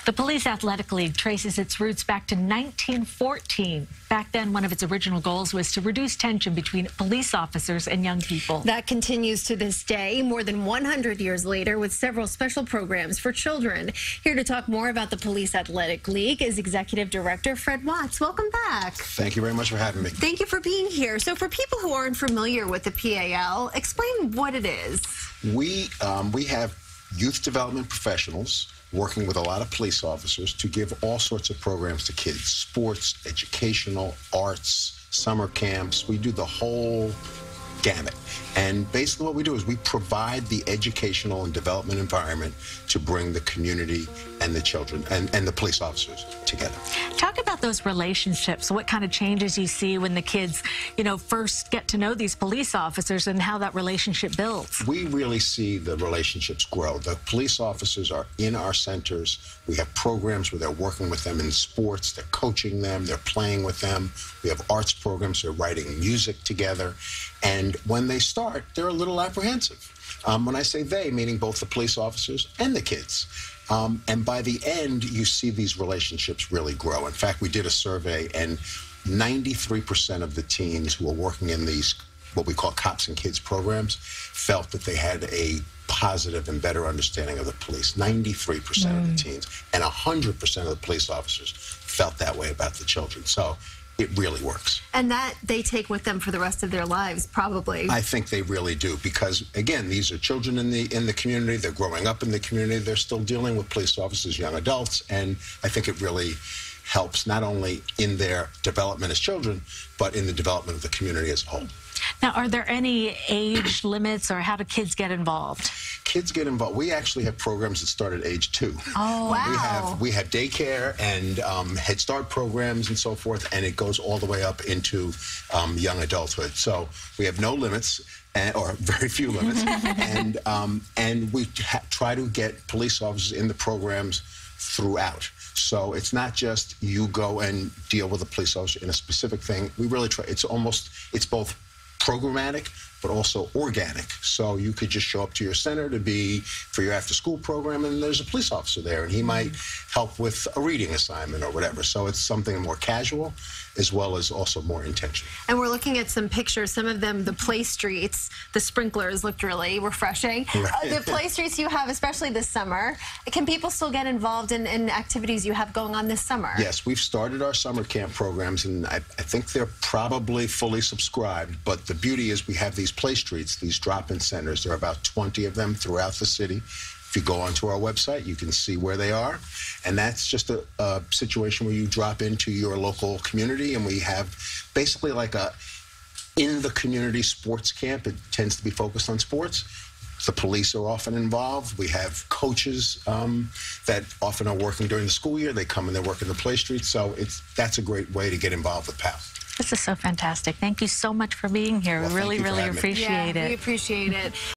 The Police Athletic League traces its roots back to 1914. Back then, one of its original goals was to reduce tension between police officers and young people. That continues to this day, more than 100 years later, with several special programs for children. Here to talk more about the Police Athletic League is Executive Director Fred Watts. Welcome back. Thank you very much for having me. Thank you for being here. So for people who aren't familiar with the PAL, explain what it is. We have youth development professionals working with a lot of police officers to give all sorts of programs to kids: sports, educational, arts, summer camps. We do the whole gamut. And basically what we do is we provide the educational and development environment to bring the community and the children and the police officers together. Talk about those relationships. What kind of changes you see when the kids, first get to know these police officers and how that relationship builds? We really see the relationships grow. The police officers are in our centers. We have programs where they're working with them in sports, they're coaching them, they're playing with them. We have arts programs, they're writing music together. And when they start, they're a little apprehensive. When I say they, meaning both the police officers and the kids. And by the end, you see these relationships really grow. In fact, we did a survey, and 93% of the teens who are working in these, what we call cops and kids programs, felt that they had a positive and better understanding of the police. 93% of the teens, and 100% of the police officers felt that way about the children. So it really works. And that they take with them for the rest of their lives, probably. I think they really do, because again, these are children in the community. They're growing up in the community. They're still dealing with police officers, young adults, and I think it really helps not only in their development as children, but in the development of the community as a whole. Now, are there any age limits, or how do kids get involved? Kids get involved. We actually have programs that start at age 2. Oh, wow. We have daycare and Head Start programs and so forth, and it goes all the way up into young adulthood. So we have no limits, or very few limits, and we try to get police officers in the programs throughout. So it's not just you go and deal with a police officer in a specific thing. We really try. It's both programmatic, but also organic. So you could just show up to your center for your after-school program, and there's a police officer there, and he might help with a reading assignment or whatever. So it's something more casual, as well as also more intentional. And we're looking at some pictures. Some of them, the play streets, the sprinklers looked really refreshing. Right. The play streets you have, especially this summer, can people still get involved in activities you have going on this summer? Yes, we've started our summer camp programs, and I think they're probably fully subscribed, but the beauty is we have these play streets, these drop-in centers. There are about 20 of them throughout the city. If you go onto our website, you can see where they are. And that's just a situation where you drop into your local community, and we have basically like a in-the-community sports camp. It tends to be focused on sports. The police are often involved. We have coaches that often are working during the school year. They come and they work in the play streets. So that's a great way to get involved with PAL. This is so fantastic. Thank you so much for being here. Well, we really, really appreciate it. We appreciate it.